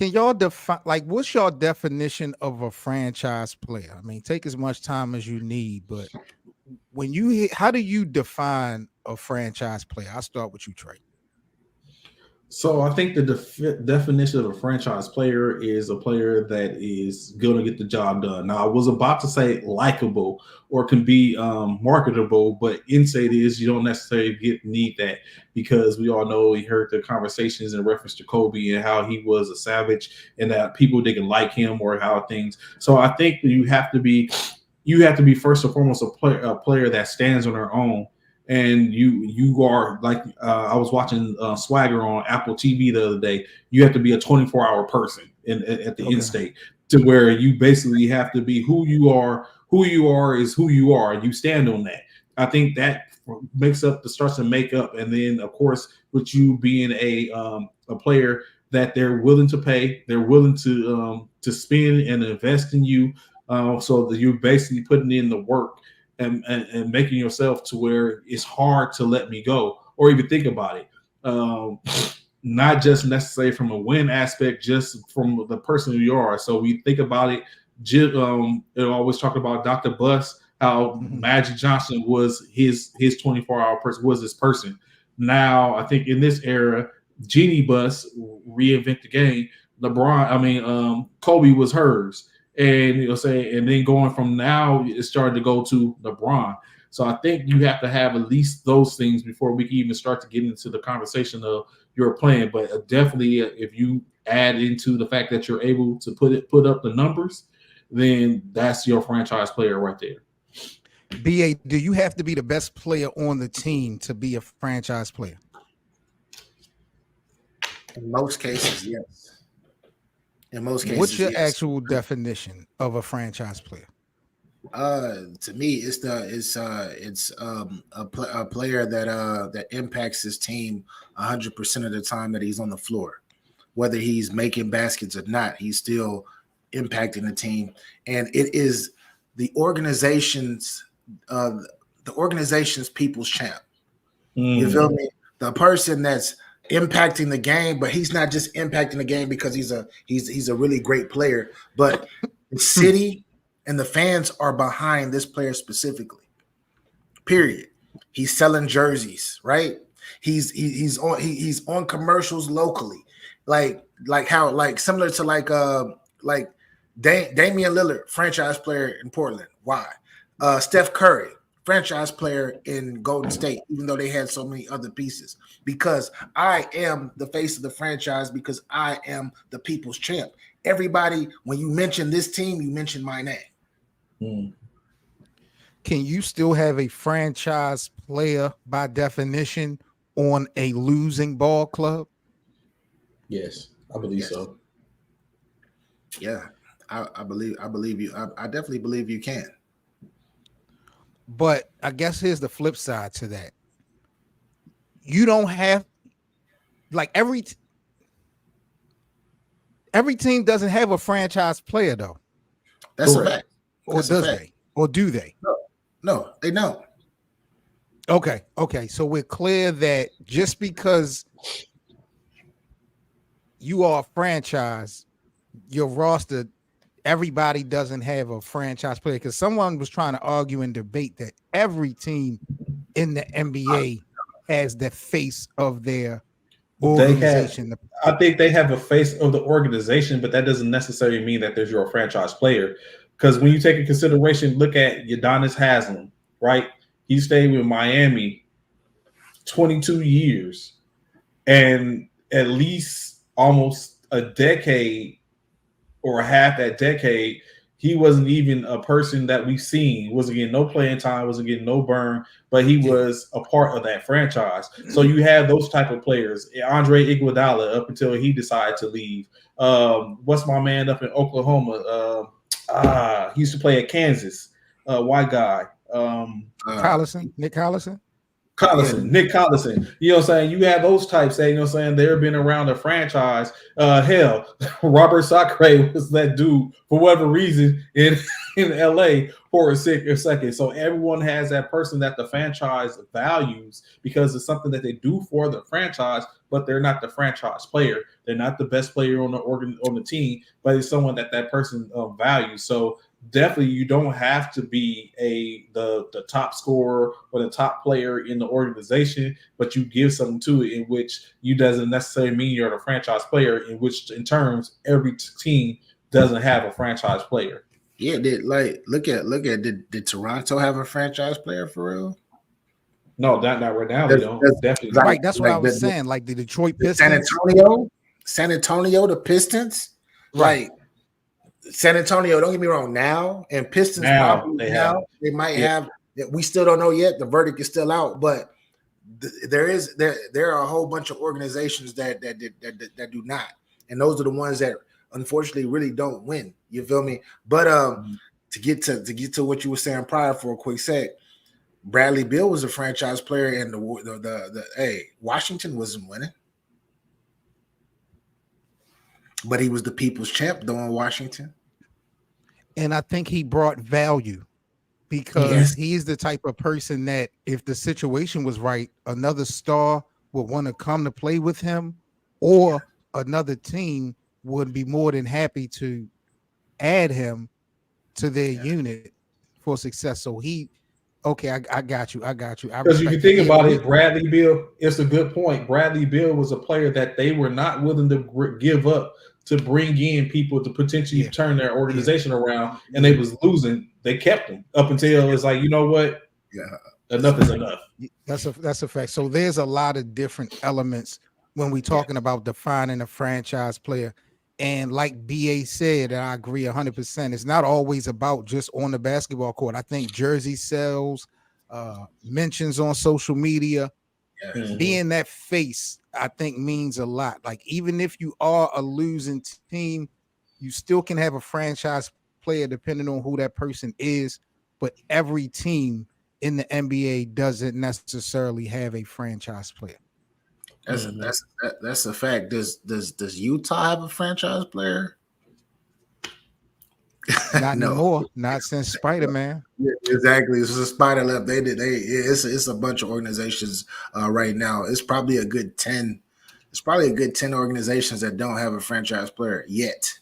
Can y'all define, like, what's your definition of a franchise player? I mean, take as much time as you need, but when you how do you define a franchise player? I'll start with you, Trey. So I think the definition of a franchise player is a player that is going to get the job done. Now, I was about to say likable or can be marketable, but insight is you don't necessarily need that because we all know we heard the conversations in reference to Kobe and how he was a savage and that people didn't like him or how things. So I think you have to be first and foremost a player that stands on their own, and you are like I was watching Swagger on Apple TV the other day. You have to be a 24-hour person at the end state to where you basically have to be who you are. Who you are is who you are, and you stand on that. I think that starts to make up, and then of course with you being a player that they're willing to pay, they're willing to spend and invest in you, so that you're basically putting in the work and making yourself to where it's hard to let me go or even think about it. Not just necessarily from a win aspect, just from the person you are. So we think about it. Always talk about Dr. Buss, how Magic Johnson was his 24-hour person, was this person. Now, I think in this era, Jeanie Buss reinvent the game. Kobe was hers. And and then going from now, it started to go to LeBron. So I think you have to have at least those things before we can even start to get into the conversation of your plan. But definitely, if you add into the fact that you're able to put up the numbers, then that's your franchise player right there. BA, do you have to be the best player on the team to be a franchise player? In most cases, yes. In most cases, what's your actual definition of a franchise player? To me, it's a player that impacts his team 100% of the time that he's on the floor, whether he's making baskets or not. He's still impacting the team, and it is the organization's people's champ. You feel me? The person that's impacting the game, but he's not just impacting the game because he's a really great player, but the city and the fans are behind this player specifically. Period. He's selling jerseys, right? He's on commercials locally, like similar to Damian Lillard, franchise player in Portland. Why? Steph Curry, franchise player in Golden State, even though they had so many other pieces. Because I am the face of the franchise, because I am the people's champ. Everybody, when you mention this team, you mention my name. Can you still have a franchise player by definition on a losing ball club? Yes, I believe so. Yeah, I believe you. I definitely believe you can. But I guess here's the flip side to that. You don't have, like, every team doesn't have a franchise player, though. That's a fact. Or does they? Or do they? No, they don't. Okay. So we're clear that just because you are a franchise, your roster, everybody doesn't have a franchise player. Because someone was trying to argue and debate that every team in the NBA has the face of their organization. I think they have a face of the organization, but that doesn't necessarily mean that there's your franchise player. Because when you take in consideration, look at Udonis Haslem, right? He stayed with Miami 22 years, and at least almost a decade or half that decade, he wasn't even a person that we've seen. He wasn't getting no playing time, wasn't getting no burn, but he was a part of that franchise. So you have those type of players. Andre Iguodala, up until he decided to leave. What's my man up in Oklahoma? He used to play at Kansas. White guy. Nick Collison. Nick Collison. You know what I'm saying? You have those types that, you know what I'm saying, they've been around the franchise. Hell, Robert Sacre was that dude for whatever reason in LA for a second. So everyone has that person that the franchise values because it's something that they do for the franchise, but they're not the franchise player. They're not the best player on the team, but it's someone that person values. So definitely, you don't have to be the top scorer or the top player in the organization, but you give something to it in which you doesn't necessarily mean you're the franchise player. In which, in terms, every team doesn't have a franchise player. Yeah, look at did Toronto have a franchise player for real? No, not right now. They don't. Definitely right. That's what I was saying. Like the Detroit Pistons, San Antonio, the Pistons, right? Like San Antonio. Don't get me wrong. Now and Pistons they might have. We still don't know yet. The verdict is still out, but there are a whole bunch of organizations that do not, and those are the ones that unfortunately really don't win. You feel me? But to get to what you were saying prior for a quick sec, Bradley Beal was a franchise player, and the Washington wasn't winning, but he was the people's champ though in Washington. And I think he brought value because he's the type of person that if the situation was right, another star would want to come to play with him, or another team would be more than happy to add him to their unit for success. So I got you. Because if you think about it, Bradley Beal, it's a good point. Bradley Beal was a player that they were not willing to give up to bring in people to potentially turn their organization around, and they was losing. They kept him up until it's like, you know what? Enough is enough. That's a fact. So there's a lot of different elements when we're talking about defining a franchise player. And like BA said, and I agree 100%, it's not always about just on the basketball court. I think jersey sales, mentions on social media, being that face, I think means a lot. Like even if you are a losing team, you still can have a franchise player depending on who that person is. But every team in the NBA doesn't necessarily have a franchise player. That's a fact. Does Utah have a franchise player? Not anymore. Not since Spider-Man. Yeah, exactly. It's a Spider left. It's a bunch of organizations right now. It's probably a good 10. It's probably a good 10 organizations that don't have a franchise player yet.